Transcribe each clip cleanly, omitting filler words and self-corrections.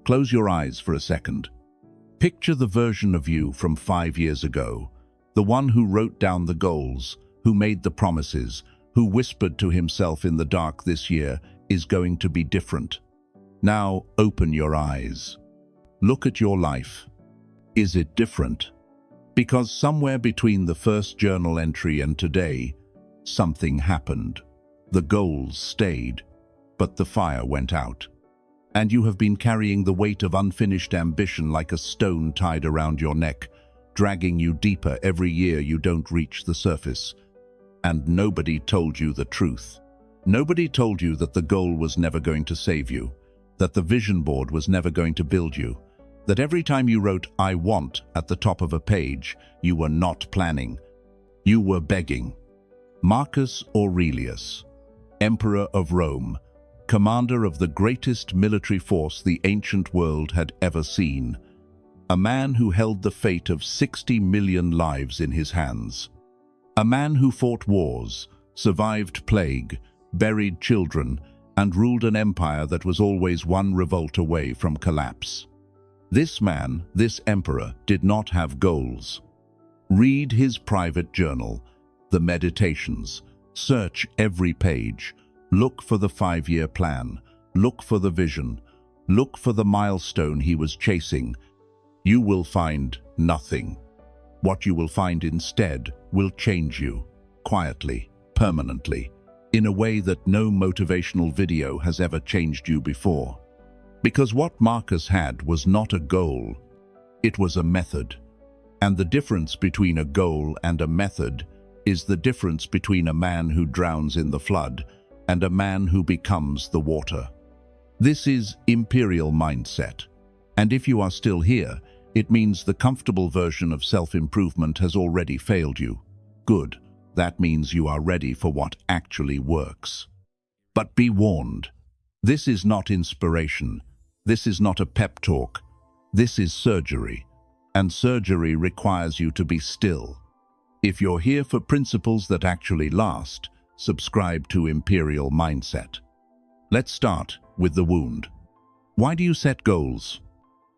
Close your eyes for a second. Picture the version of you from 5 years ago, the one who wrote down the goals, who made the promises, who whispered to himself in the dark, "This year is going to be different." Now open your eyes. Look at your life. Is it different? Because somewhere between the first journal entry and today, something happened. The goals stayed, but the fire went out. And you have been carrying the weight of unfinished ambition like a stone tied around your neck, dragging you deeper every year you don't reach the surface. And nobody told you the truth. Nobody told you that the goal was never going to save you, that the vision board was never going to build you, that every time you wrote "I want" at the top of a page, you were not planning. You were begging. Marcus Aurelius, Emperor of Rome, commander of the greatest military force the ancient world had ever seen, a man who held the fate of 60 million lives in his hands, a man who fought wars, survived plague, buried children, and ruled an empire that was always one revolt away from collapse. This man, this emperor, did not have goals. Read his private journal, the Meditations, search every page, look for the 5-year plan, look for the vision, look for the milestone he was chasing. You will find nothing. What you will find instead will change you, quietly, permanently, in a way that no motivational video has ever changed you before. Because what Marcus had was not a goal, it was a method. And the difference between a goal and a method is the difference between a man who drowns in the flood and a man who becomes the water. This is Imperial Mindset. And if you are still here, it means the comfortable version of self-improvement has already failed you. Good. That means you are ready for what actually works. But be warned. This is not inspiration. This is not a pep talk. This is surgery. And surgery requires you to be still. If you're here for principles that actually last, subscribe to Imperial Mindset. Let's start with the wound. Why do you set goals?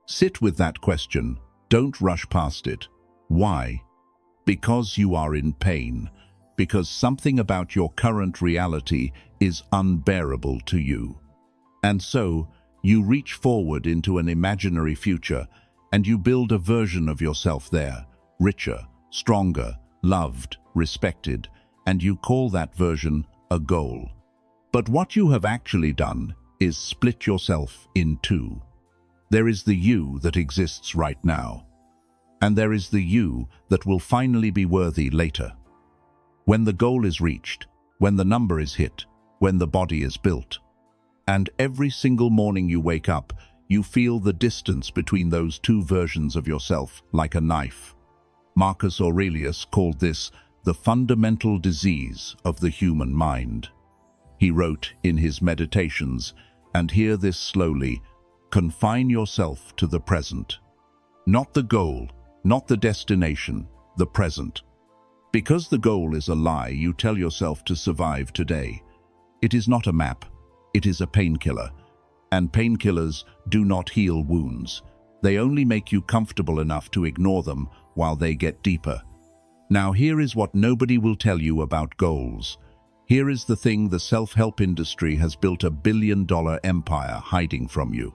Sit with that question. Don't rush past it. Why? Because you are in pain. Because something about your current reality is unbearable to you. And so, you reach forward into an imaginary future, and you build a version of yourself there, richer, stronger, loved, respected, and you call that version a goal. But what you have actually done is split yourself in two. There is the you that exists right now, and there is the you that will finally be worthy later. When the goal is reached, when the number is hit, when the body is built. And every single morning you wake up, you feel the distance between those two versions of yourself like a knife. Marcus Aurelius called this the fundamental disease of the human mind. He wrote in his Meditations, and hear this slowly, confine yourself to the present. Not the goal, not the destination, the present. Because the goal is a lie, you tell yourself to survive today. It is not a map, it is a painkiller. And painkillers do not heal wounds. They only make you comfortable enough to ignore them while they get deeper. Now here is what nobody will tell you about goals. Here is the thing the self-help industry has built $1 billion empire hiding from you.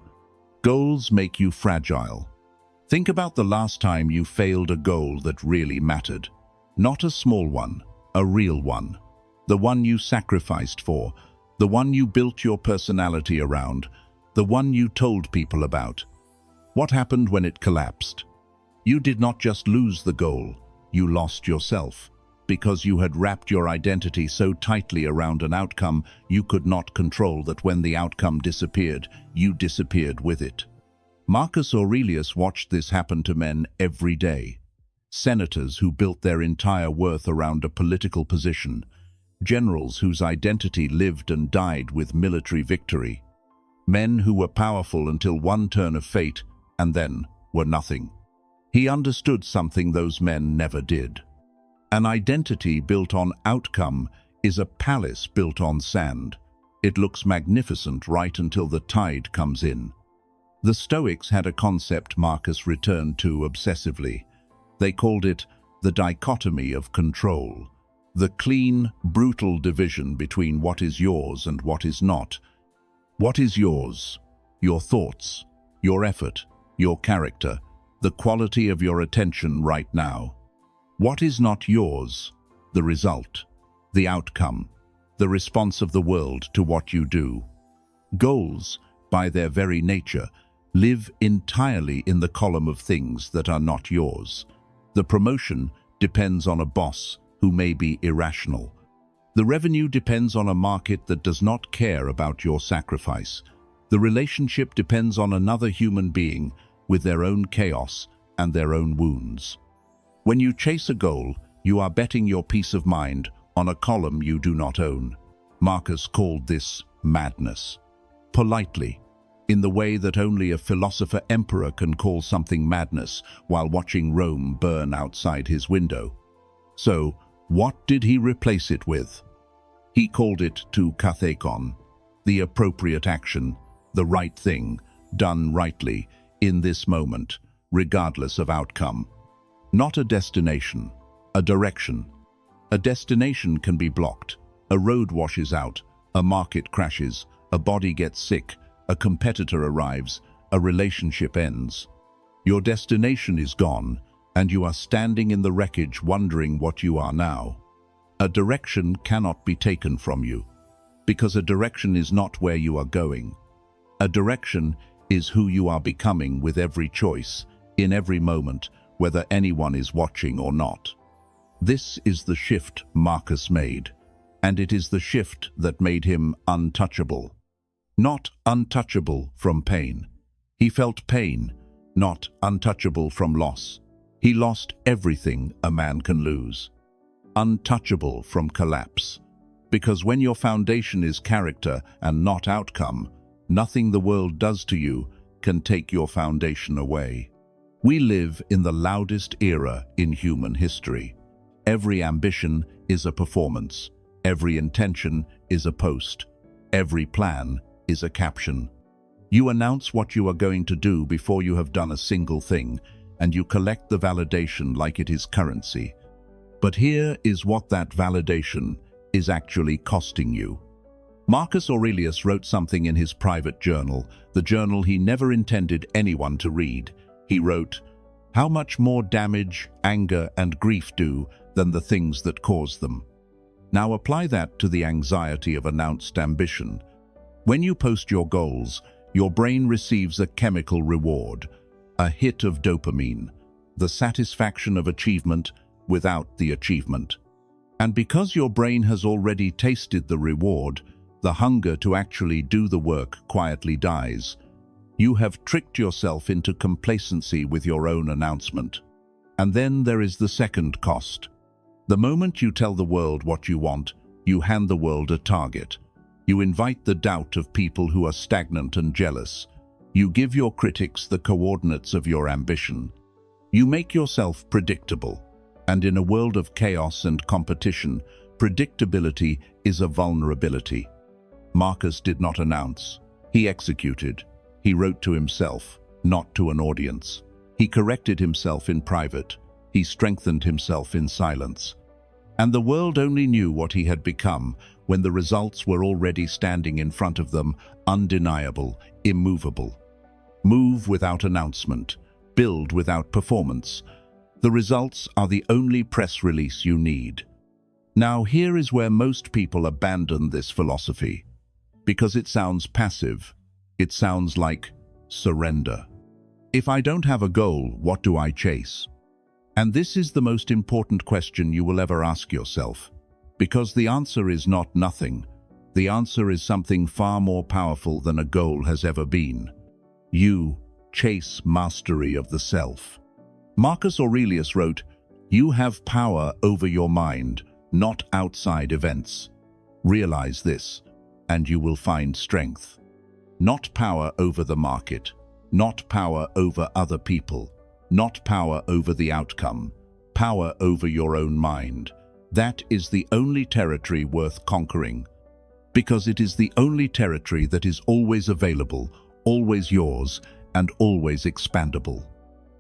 Goals make you fragile. Think about the last time you failed a goal that really mattered. Not a small one, a real one. The one you sacrificed for, the one you built your personality around, the one you told people about. What happened when it collapsed? You did not just lose the goal, you lost yourself, because you had wrapped your identity so tightly around an outcome you could not control that when the outcome disappeared, you disappeared with it. Marcus Aurelius watched this happen to men every day. Senators who built their entire worth around a political position, generals whose identity lived and died with military victory, men who were powerful until one turn of fate and then were nothing. He understood something those men never did. An identity built on outcome is a palace built on sand. It looks magnificent right until the tide comes in. The Stoics had a concept Marcus returned to obsessively. They called it the dichotomy of control, the clean, brutal division between what is yours and what is not. What is yours? Your thoughts, your effort, your character, the quality of your attention right now. What is not yours? The result, the outcome, the response of the world to what you do. Goals, by their very nature, live entirely in the column of things that are not yours. The promotion depends on a boss who may be irrational. The revenue depends on a market that does not care about your sacrifice. The relationship depends on another human being with their own chaos and their own wounds. When you chase a goal, you are betting your peace of mind on a column you do not own. Marcus called this madness. Politely, in the way that only a philosopher-emperor can call something madness while watching Rome burn outside his window. So, what did he replace it with? He called it to kathekon, the appropriate action, the right thing, done rightly, in this moment, regardless of outcome. Not a destination, a direction. A destination can be blocked, a road washes out, a market crashes, a body gets sick, a competitor arrives, a relationship ends. Your destination is gone, and you are standing in the wreckage wondering what you are now. A direction cannot be taken from you, because a direction is not where you are going. A direction is who you are becoming with every choice, in every moment, whether anyone is watching or not. This is the shift Marcus made, and it is the shift that made him untouchable. Not untouchable from pain. He felt pain, not untouchable from loss. He lost everything a man can lose. Untouchable from collapse. Because when your foundation is character and not outcome, nothing the world does to you can take your foundation away. We live in the loudest era in human history. Every ambition is a performance. Every intention is a post. Every plan is a caption. You announce what you are going to do before you have done a single thing, and you collect the validation like it is currency. But here is what that validation is actually costing you. Marcus Aurelius wrote something in his private journal, the journal he never intended anyone to read. He wrote, "How much more damage, anger, and grief do than the things that cause them?" Now apply that to the anxiety of announced ambition. When you post your goals, your brain receives a chemical reward, a hit of dopamine, the satisfaction of achievement without the achievement. And because your brain has already tasted the reward, the hunger to actually do the work quietly dies. You have tricked yourself into complacency with your own announcement. And then there is the second cost. The moment you tell the world what you want, you hand the world a target. You invite the doubt of people who are stagnant and jealous. You give your critics the coordinates of your ambition. You make yourself predictable. And in a world of chaos and competition, predictability is a vulnerability. Marcus did not announce. He executed. He wrote to himself, not to an audience. He corrected himself in private. He strengthened himself in silence. And the world only knew what he had become when the results were already standing in front of them, undeniable, immovable. Move without announcement. Build without performance. The results are the only press release you need. Now here is where most people abandon this philosophy. Because it sounds passive. It sounds like surrender. If I don't have a goal, what do I chase? And this is the most important question you will ever ask yourself. Because the answer is not nothing. The answer is something far more powerful than a goal has ever been. You chase mastery of the self. Marcus Aurelius wrote, "You have power over your mind, not outside events. Realize this, and you will find strength. Not power over the market, not power over other people, not power over the outcome, power over your own mind. That is the only territory worth conquering, because it is the only territory that is always available, always yours, and always expandable.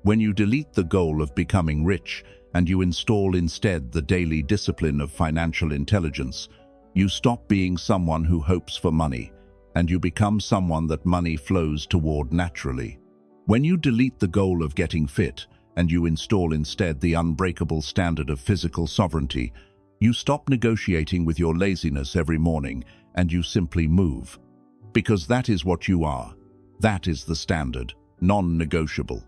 When you delete the goal of becoming rich and you install instead the daily discipline of financial intelligence, you stop being someone who hopes for money, and you become someone that money flows toward naturally. When you delete the goal of getting fit and you install instead the unbreakable standard of physical sovereignty, you stop negotiating with your laziness every morning and you simply move. Because that is what you are. That is the standard, non-negotiable.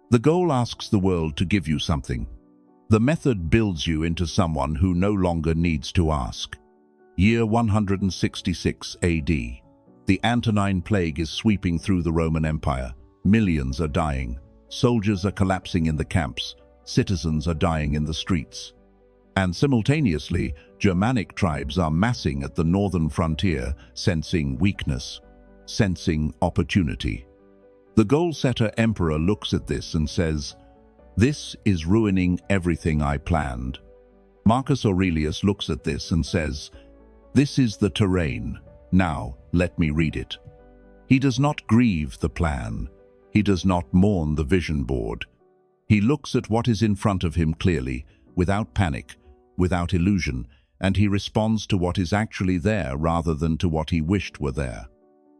The goal asks the world to give you something. The method builds you into someone who no longer needs to ask. Year 166 AD. The Antonine Plague is sweeping through the Roman Empire. Millions are dying. Soldiers are collapsing in the camps. Citizens are dying in the streets. And simultaneously, Germanic tribes are massing at the northern frontier, sensing weakness, sensing opportunity. The goal-setter emperor looks at this and says, "This is ruining everything I planned." Marcus Aurelius looks at this and says, "This is the terrain. Now, let me read it." He does not grieve the plan. He does not mourn the vision board. He looks at what is in front of him clearly, without panic, without illusion, and he responds to what is actually there rather than to what he wished were there.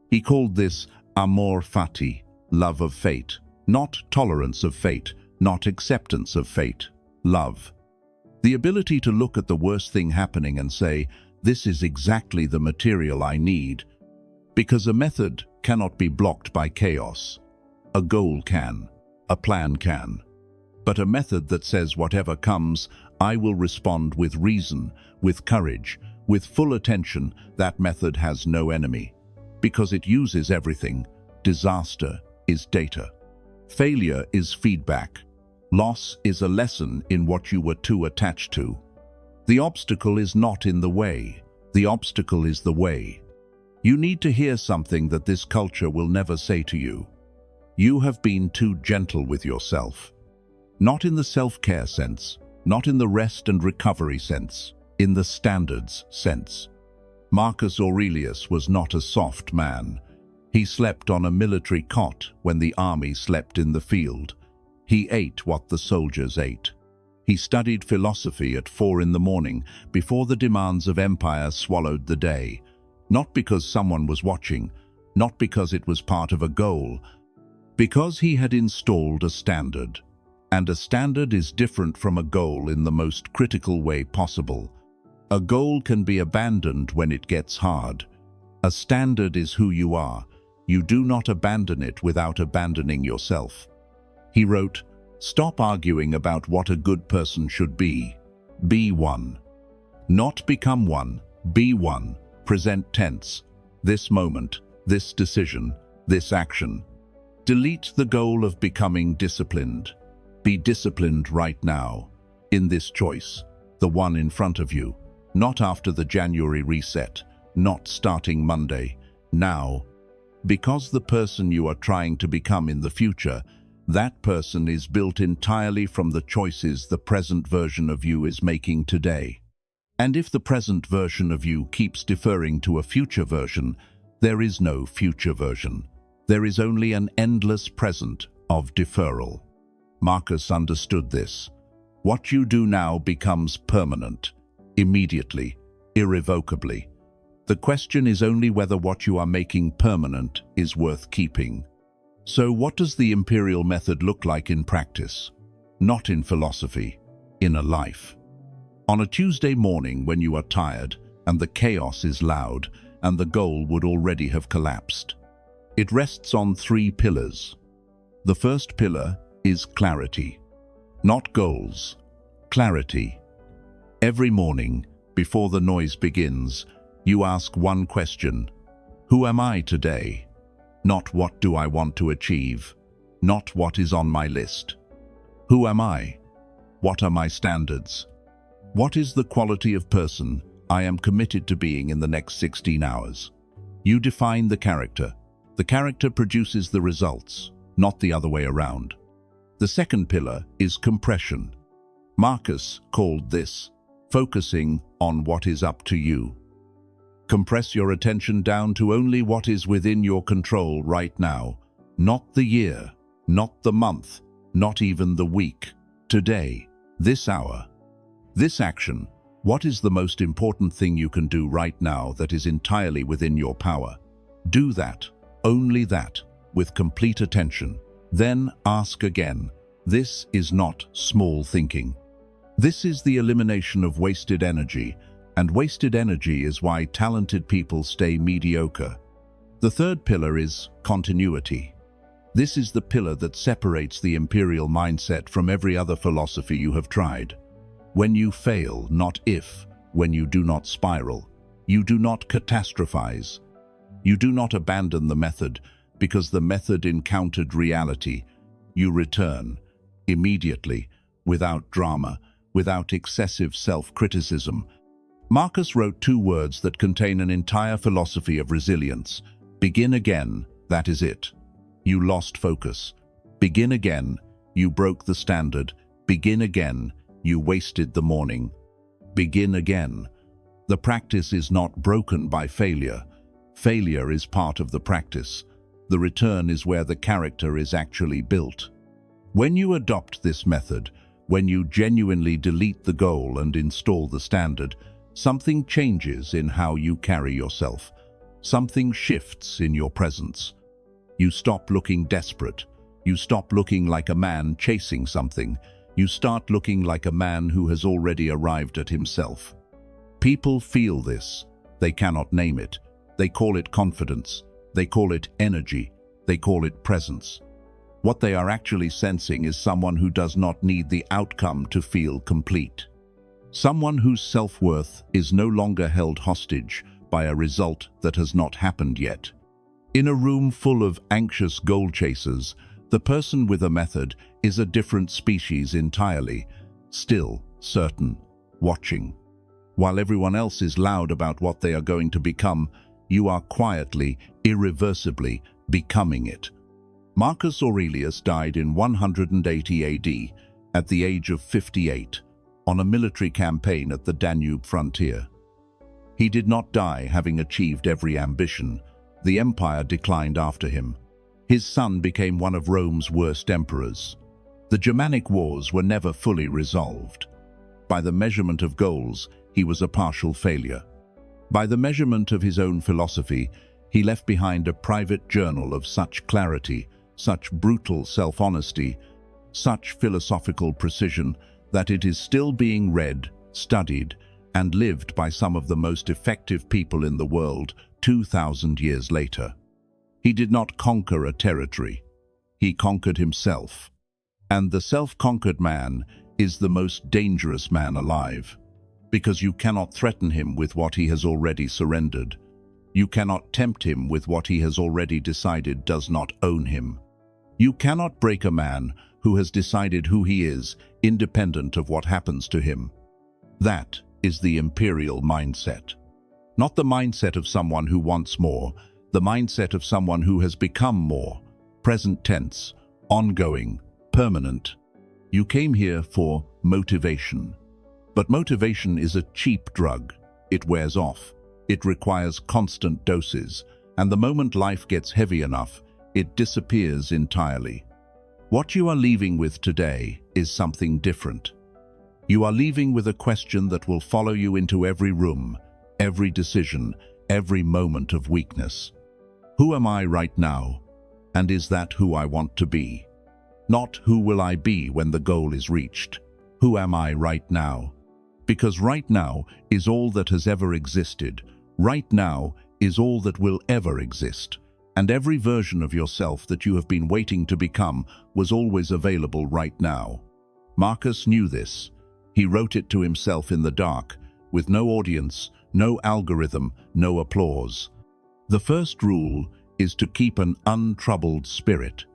He called this amor fati, love of fate, not tolerance of fate, not acceptance of fate, love. The ability to look at the worst thing happening and say, "This is exactly the material I need," because a method cannot be blocked by chaos. A goal can, a plan can. But a method that says whatever comes, I will respond with reason, with courage, with full attention, that method has no enemy. Because it uses everything. Disaster is data. Failure is feedback. Loss is a lesson in what you were too attached to. The obstacle is not in the way. The obstacle is the way. You need to hear something that this culture will never say to you. You have been too gentle with yourself. Not in the self-care sense, not in the rest and recovery sense, in the standards sense. Marcus Aurelius was not a soft man. He slept on a military cot when the army slept in the field. He ate what the soldiers ate. He studied philosophy at 4 in the morning before the demands of empire swallowed the day. Not because someone was watching, not because it was part of a goal, because he had installed a standard. And a standard is different from a goal in the most critical way possible. A goal can be abandoned when it gets hard. A standard is who you are. You do not abandon it without abandoning yourself. He wrote, "Stop arguing about what a good person should be. Be one. Not become one, be one. Present tense. This moment, this decision, this action. Delete the goal of becoming disciplined. Be disciplined right now, in this choice, the one in front of you, not after the January reset, not starting Monday, now. Because the person you are trying to become in the future, that person is built entirely from the choices the present version of you is making today. And if the present version of you keeps deferring to a future version, there is no future version. There is only an endless present of deferral." Marcus understood this. What you do now becomes permanent, immediately, irrevocably. The question is only whether what you are making permanent is worth keeping. So what does the imperial method look like in practice? Not in philosophy, in a life. On a Tuesday morning when you are tired and the chaos is loud and the goal would already have collapsed, it rests on 3 pillars. The first pillar is clarity. Not goals, clarity. Every morning, before the noise begins, you ask one question: who am I today? Not what do I want to achieve, not what is on my list. Who am I? What are my standards? What is the quality of person I am committed to being in the next 16 hours? You define the character. The character produces the results, not the other way around. The second pillar is compression. Marcus called this focusing on what is up to you. Compress your attention down to only what is within your control right now, Not the year, not the month, not even the week. Today, this hour, this action. What is the most important thing you can do right now that is entirely within your power? Do that, only that, with complete attention. Then ask again. This is not small thinking. This is the elimination of wasted energy, and wasted energy is why talented people stay mediocre. The third pillar is continuity. This is the pillar that separates the Imperial mindset from every other philosophy you have tried. When you fail, not if, when you do not spiral, you do not catastrophize. You do not abandon the method because the method encountered reality. You return, immediately, without drama, without excessive self-criticism. Marcus wrote 2 words that contain an entire philosophy of resilience. Begin again, that is it. You lost focus. Begin again, you broke the standard. Begin again, you wasted the morning. Begin again. The practice is not broken by failure. Failure is part of the practice. The return is where the character is actually built. When you adopt this method, when you genuinely delete the goal and install the standard, something changes in how you carry yourself. Something shifts in your presence. You stop looking desperate. You stop looking like a man chasing something. You start looking like a man who has already arrived at himself. People feel this. They cannot name it. They call it confidence. They call it energy. They call it presence. What they are actually sensing is someone who does not need the outcome to feel complete. Someone whose self-worth is no longer held hostage by a result that has not happened yet. In a room full of anxious goal chasers, the person with a method is a different species entirely, still, certain, watching. While everyone else is loud about what they are going to become, you are quietly, irreversibly becoming it. Marcus Aurelius died in 180 AD, at the age of 58, on a military campaign at the Danube frontier. He did not die having achieved every ambition. The empire declined after him. His son became one of Rome's worst emperors. The Germanic wars were never fully resolved. By the measurement of goals, he was a partial failure. By the measurement of his own philosophy, he left behind a private journal of such clarity, such brutal self-honesty, such philosophical precision, that it is still being read, studied, and lived by some of the most effective people in the world 2,000 years later. He did not conquer a territory. He conquered himself. And the self-conquered man is the most dangerous man alive, because you cannot threaten him with what he has already surrendered. You cannot tempt him with what he has already decided does not own him. You cannot break a man who has decided who he is, independent of what happens to him. That is the imperial mindset. Not the mindset of someone who wants more, the mindset of someone who has become more, present tense, ongoing, permanent. You came here for motivation. But motivation is a cheap drug. It wears off. It requires constant doses, and the moment life gets heavy enough, it disappears entirely. What you are leaving with today is something different. You are leaving with a question that will follow you into every room, every decision, every moment of weakness. Who am I right now? And is that who I want to be? Not who will I be when the goal is reached. Who am I right now? Because right now is all that has ever existed. Right now is all that will ever exist. And every version of yourself that you have been waiting to become was always available right now. Marcus knew this. He wrote it to himself in the dark, with no audience, no algorithm, no applause. The first rule is to keep an untroubled spirit.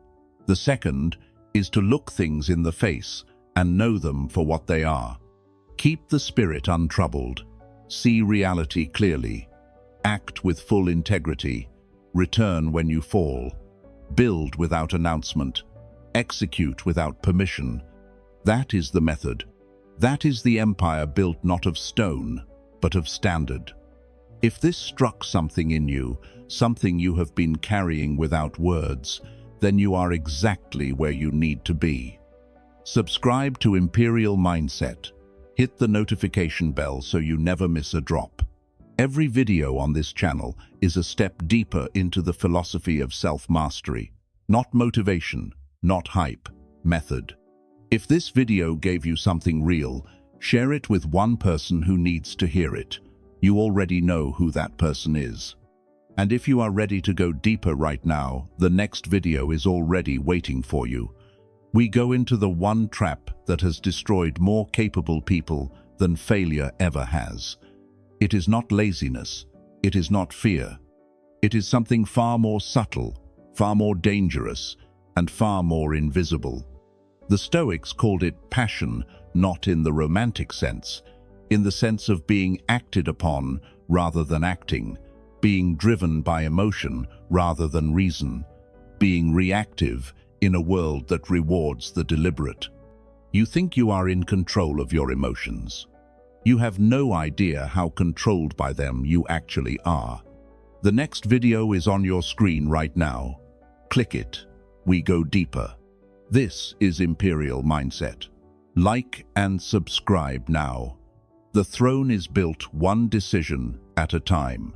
The second is to look things in the face and know them for what they are. Keep the spirit untroubled. See reality clearly. Act with full integrity. Return when you fall. Build without announcement. Execute without permission. That is the method. That is the empire built not of stone, but of standard. If this struck something in you, something you have been carrying without words, then you are exactly where you need to be. Subscribe to Imperial Mindset. Hit the notification bell so you never miss a drop. Every video on this channel is a step deeper into the philosophy of self-mastery. Not motivation, not hype, method. If this video gave you something real, share it with one person who needs to hear it. You already know who that person is. And if you are ready to go deeper right now, the next video is already waiting for you. We go into the one trap that has destroyed more capable people than failure ever has. It is not laziness. It is not fear. It is something far more subtle, far more dangerous, and far more invisible. The Stoics called it passion, not in the romantic sense, in the sense of being acted upon rather than acting, being driven by emotion rather than reason, being reactive in a world that rewards the deliberate. You think you are in control of your emotions. You have no idea how controlled by them you actually are. The next video is on your screen right now. Click it. We go deeper. This is Imperial Mindset. Like and subscribe now. The throne is built one decision at a time.